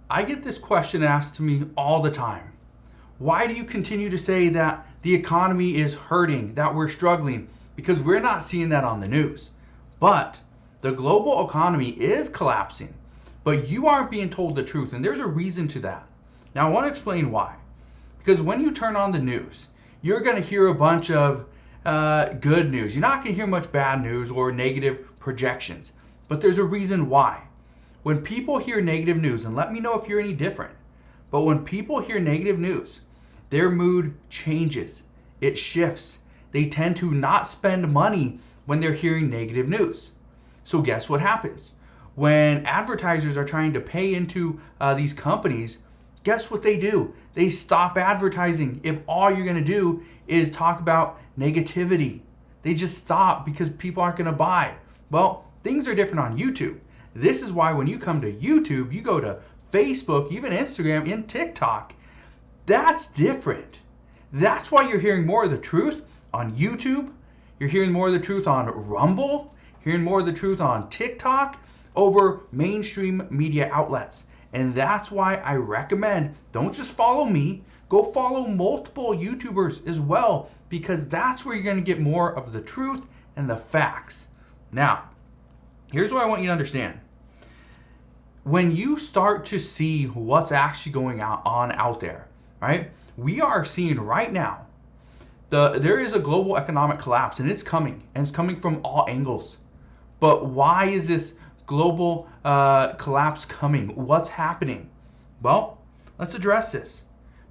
I get this question asked to me all the time. Why do you continue to say that the economy is hurting, that we're struggling? Because we're not seeing that on the news. But the global economy is collapsing, but you aren't being told the truth, and there's a reason to that. Now, I want to explain why. Because when you turn on the news, you're going to hear a bunch of good news. You're not going to hear much bad news or negative projections. But there's a reason why. When people hear negative news, and let me know if you're any different, but when people hear negative news, their mood changes. It shifts. They tend to not spend money when they're hearing negative news. So guess what happens? When advertisers are trying to pay into these companies, guess what they do? They stop advertising if all you're going to do is talk about negativity. They just stop because people aren't going to buy. Well, things are different on YouTube. This is why when you come to YouTube, you go to Facebook, even Instagram, and TikTok. That's different. That's why you're hearing more of the truth on YouTube. You're hearing more of the truth on Rumble, hearing more of the truth on TikTok over mainstream media outlets. And that's why I recommend, don't just follow me, go follow multiple YouTubers as well, because that's where you're going to get more of the truth and the facts. Now, here's what I want you to understand. When you start to see what's actually going on out there, right? We are seeing right now, there is a global economic collapse, and it's coming from all angles. But why is this global collapse coming? What's happening? Well, let's address this,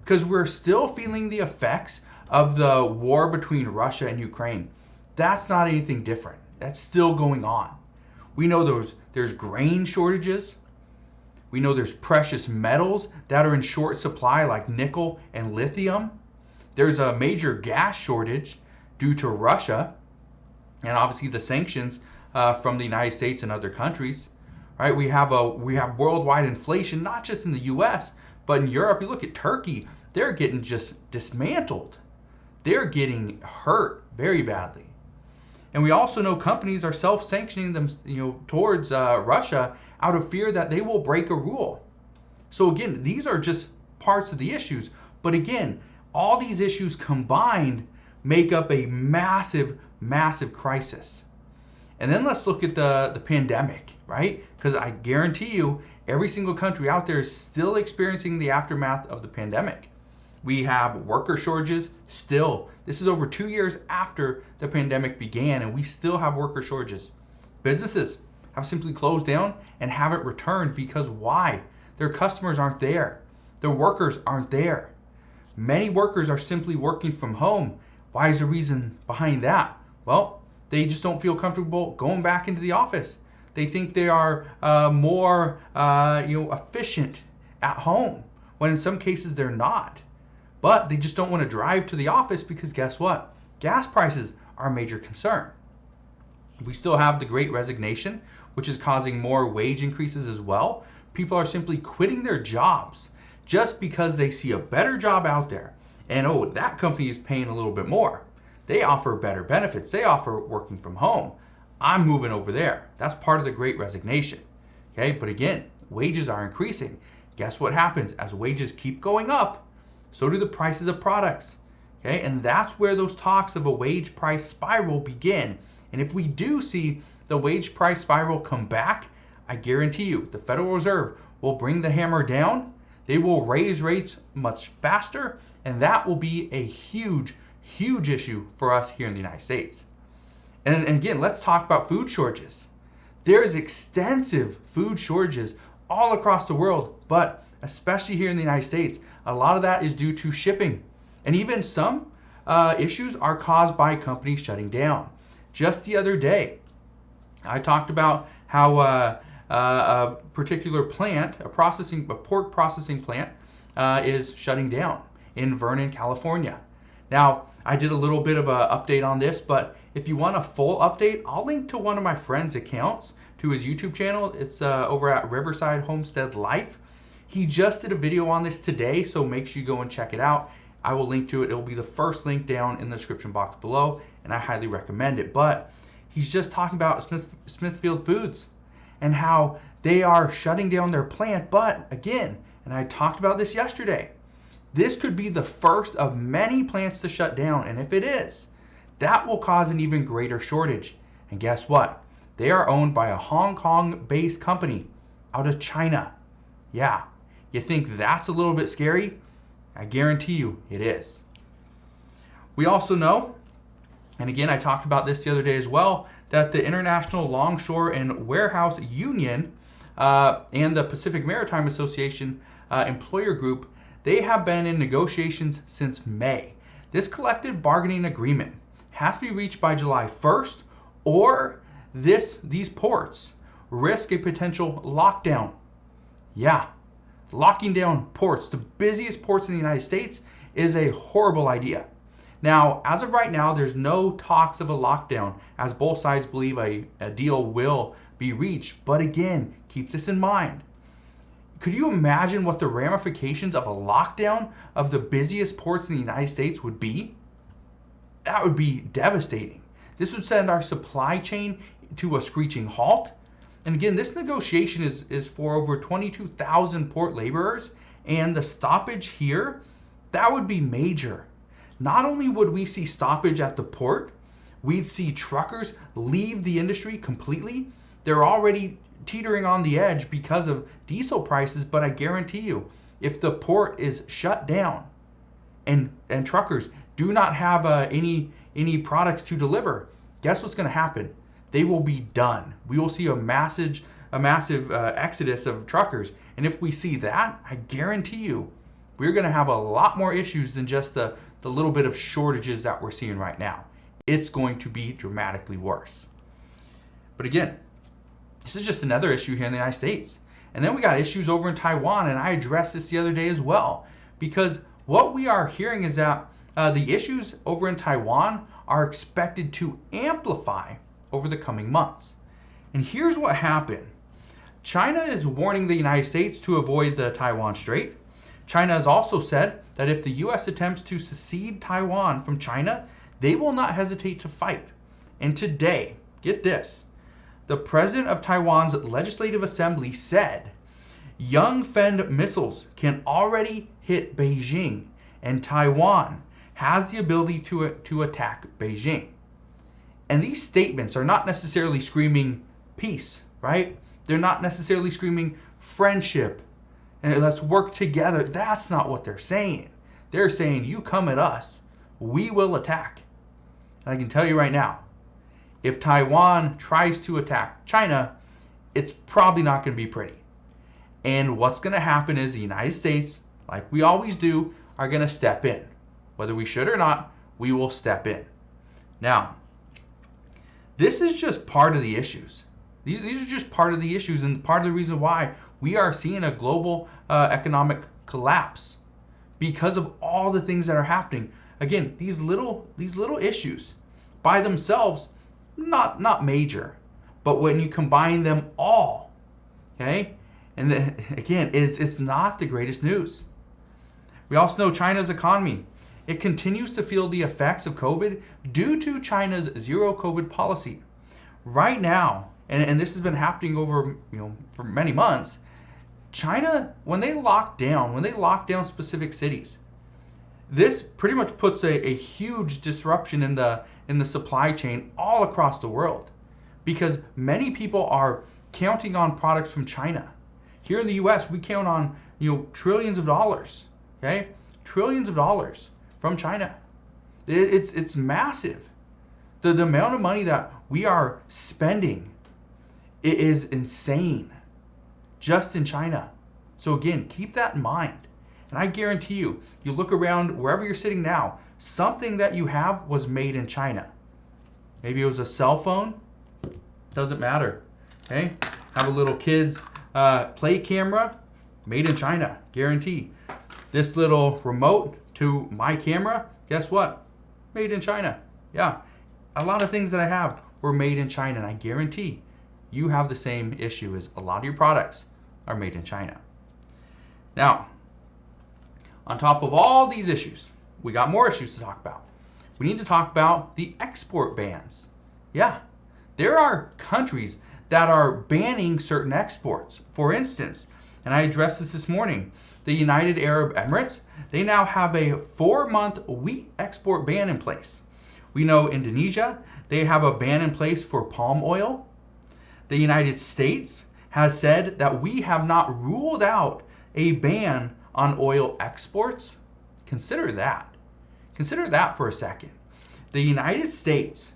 because we're still feeling the effects of the war between Russia and Ukraine. That's not anything different. That's still going on. We know there's grain shortages. We know there's precious metals that are in short supply, like nickel and lithium. There's a major gas shortage due to Russia, and obviously the sanctions from the United States and other countries. Right? We have worldwide inflation, not just in the U.S., but in Europe. You look at Turkey; they're getting just dismantled. They're getting hurt very badly. And we also know companies are self-sanctioning them, towards Russia out of fear that they will break a rule. So again, these are just parts of the issues. But again, all these issues combined make up a massive, massive crisis. And then let's look at the pandemic, right? Because I guarantee you, every single country out there is still experiencing the aftermath of the pandemic. We have worker shortages still. This is over 2 years after the pandemic began, and we still have worker shortages. Businesses have simply closed down and haven't returned because why? Their customers aren't there. Their workers aren't there. Many workers are simply working from home. Why is the reason behind that? Well, they just don't feel comfortable going back into the office. They think they are more efficient at home, when in some cases they're not. But they just don't want to drive to the office because guess what? Gas prices are a major concern. We still have the Great Resignation, which is causing more wage increases as well. People are simply quitting their jobs just because they see a better job out there. And that company is paying a little bit more. They offer better benefits. They offer working from home. I'm moving over there. That's part of the Great Resignation. Okay, but again, wages are increasing. Guess what happens? As wages keep going up, so do the prices of products. Okay, and that's where those talks of a wage price spiral begin. And if we do see the wage price spiral come back, I guarantee you the Federal Reserve will bring the hammer down. They will raise rates much faster, and that will be a huge, huge issue for us here in the United States. And again, let's talk about food shortages. There is extensive food shortages all across the world, but especially here in the United States, a lot of that is due to shipping. And even some issues are caused by companies shutting down. Just the other day, I talked about how a particular plant, a pork processing plant, is shutting down in Vernon, California. Now, I did a little bit of an update on this, but if you want a full update, I'll link to one of my friend's accounts to his YouTube channel. It's over at Riverside Homestead Life. He just did a video on this today, so make sure you go and check it out. I will link to it. It will be the first link down in the description box below, and I highly recommend it. But he's just talking about Smithfield Foods and how they are shutting down their plant. But again, and I talked about this yesterday, this could be the first of many plants to shut down. And if it is, that will cause an even greater shortage. And guess what? They are owned by a Hong Kong-based company out of China. Yeah, you think that's a little bit scary? I guarantee you it is. We also know, and again, I talked about this the other day as well, that the International Longshore and Warehouse Union and the Pacific Maritime Association employer group, they have been in negotiations since May. This collective bargaining agreement has to be reached by July 1st, or these ports risk a potential lockdown. Yeah, locking down ports, the busiest ports in the United States, is a horrible idea. Now, as of right now, there's no talks of a lockdown, as both sides believe a deal will be reached. But again, keep this in mind. Could you imagine what the ramifications of a lockdown of the busiest ports in the United States would be? That would be devastating. This would send our supply chain to a screeching halt. And again, this negotiation is for over 22,000 port laborers, and the stoppage here, that would be major. Not only would we see stoppage at the port, we'd see truckers leave the industry completely. They're already teetering on the edge because of diesel prices, but I guarantee you, if the port is shut down and truckers do not have any products to deliver, guess what's going to happen? They will be done. We will see a massive exodus of truckers. And if we see that, I guarantee you, we're going to have a lot more issues than just the little bit of shortages that we're seeing right now. It's going to be dramatically worse. But again, this is just another issue here in the United States. And then we got issues over in Taiwan, and I addressed this the other day as well. Because what we are hearing is that the issues over in Taiwan are expected to amplify over the coming months. And here's what happened. China is warning the United States to avoid the Taiwan Strait. China has also said that if the U.S. attempts to secede Taiwan from China, they will not hesitate to fight. And today, get this, the president of Taiwan's Legislative Assembly said Yangfen missiles can already hit Beijing, and Taiwan has the ability to attack Beijing. And these statements are not necessarily screaming peace, right? They're not necessarily screaming friendship and let's work together. That's not what they're saying. They're saying, you come at us, we will attack. And I can tell you right now, if Taiwan tries to attack China, it's probably not going to be pretty. And what's going to happen is the United States, like we always do, are going to step in. Whether we should or not, we will step in. Now, this is just part of the issues. These are just part of the issues and part of the reason why we are seeing a global economic collapse, because of all the things that are happening. Again, these little issues by themselves, not major, but when you combine them all, okay, and again, it's not the greatest news. We also know China's economy. It continues to feel the effects of COVID due to China's zero COVID policy. Right now, and this has been happening over for many months, China, when they lock down specific cities, this pretty much puts a huge disruption in the supply chain all across the world, because many people are counting on products from China. Here in the US, we count on trillions of dollars, okay? Trillions of dollars from China. It's massive. The amount of money that we are spending, it is insane just in China. So again, keep that in mind. And I guarantee you look around wherever you're sitting now, something that you have was made in China. Maybe it was a cell phone. Doesn't matter. Okay? Have a little kid's play camera, made in China, guarantee. This little remote to my camera, guess what? Made in China. Yeah. A lot of things that I have were made in China, and I guarantee you have the same issue as a lot of your products are made in China. Now, on top of all these issues, we got more issues to talk about. We need to talk about the export bans. Yeah, there are countries that are banning certain exports. For instance, and I addressed this morning, the United Arab Emirates, they now have a 4-month wheat export ban in place. We know Indonesia, they have a ban in place for palm oil. The United States has said that we have not ruled out a ban on oil exports. Consider that. Consider that for a second. The United States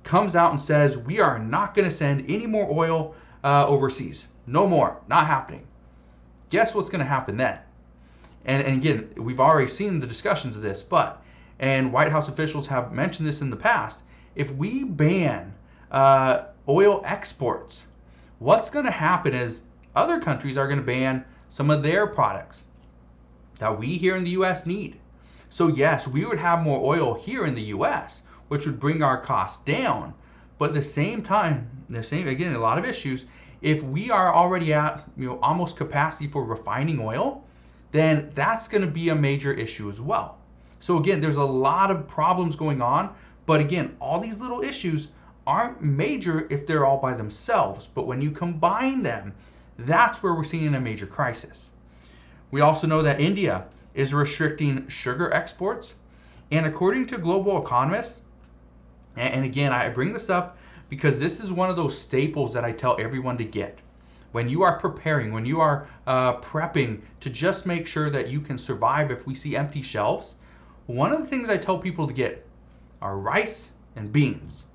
comes out and says we are not going to send any more oil overseas. No more. Not happening. Guess what's going to happen then? And again, we've already seen the discussions of this, and White House officials have mentioned this in the past. If we ban oil exports, what's going to happen is other countries are going to ban some of their products that we here in the U.S. need. So yes, we would have more oil here in the U.S., which would bring our costs down. But at the same time, again, a lot of issues. If we are already at almost capacity for refining oil, then that's going to be a major issue as well. So again, there's a lot of problems going on. But again, all these little issues aren't major if they're all by themselves. But when you combine them, that's where we're seeing a major crisis. We also know that India is restricting sugar exports. And according to global economists, and again, I bring this up because this is one of those staples that I tell everyone to get. When you are preparing, when you are prepping to just make sure that you can survive if we see empty shelves, one of the things I tell people to get are rice and beans.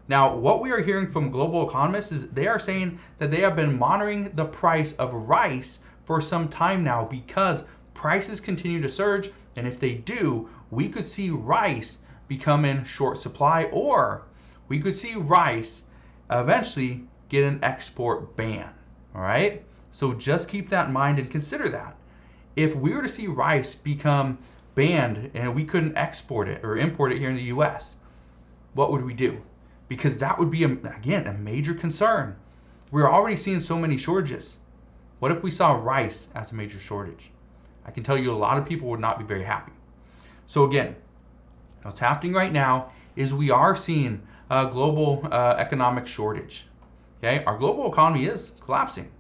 Now, what we are hearing from global economists is they are saying that they have been monitoring the price of rice for some time now because prices continue to surge, and if they do, we could see rice become in short supply, or we could see rice eventually get an export ban. All right? So just keep that in mind and consider that. If we were to see rice become banned and we couldn't export it or import it here in the US, what would we do? Because that would be, again, a major concern. We're already seeing so many shortages. What if we saw rice as a major shortage? I can tell you a lot of people would not be very happy. So again, what's happening right now is we are seeing a global economic shortage. Okay, our global economy is collapsing.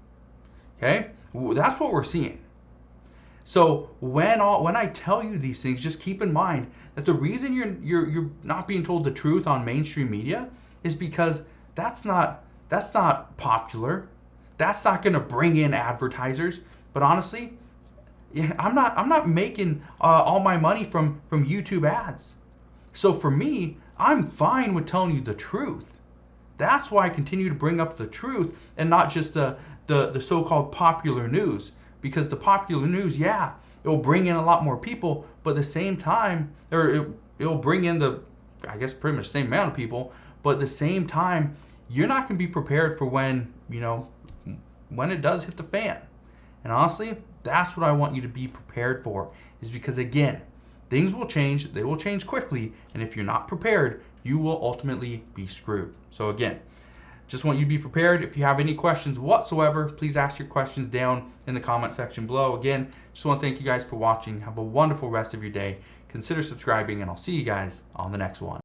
Okay, that's what we're seeing. So when I tell you these things, just keep in mind that the reason you're not being told the truth on mainstream media is because that's not popular. That's not going to bring in advertisers. But honestly, yeah, I'm not making all my money from YouTube ads. So for me, I'm fine with telling you the truth. That's why I continue to bring up the truth and not just the so-called popular news. Because the popular news, yeah, it will bring in a lot more people, but at the same time, it will bring in pretty much the same amount of people, but at the same time, you're not going to be prepared for when it does hit the fan. And honestly, that's what I want you to be prepared for, is because again, things will change, they will change quickly, and if you're not prepared, you will ultimately be screwed. So again, just want you to be prepared. If you have any questions whatsoever, please ask your questions down in the comment section below. Again, just want to thank you guys for watching. Have a wonderful rest of your day. Consider subscribing, and I'll see you guys on the next one.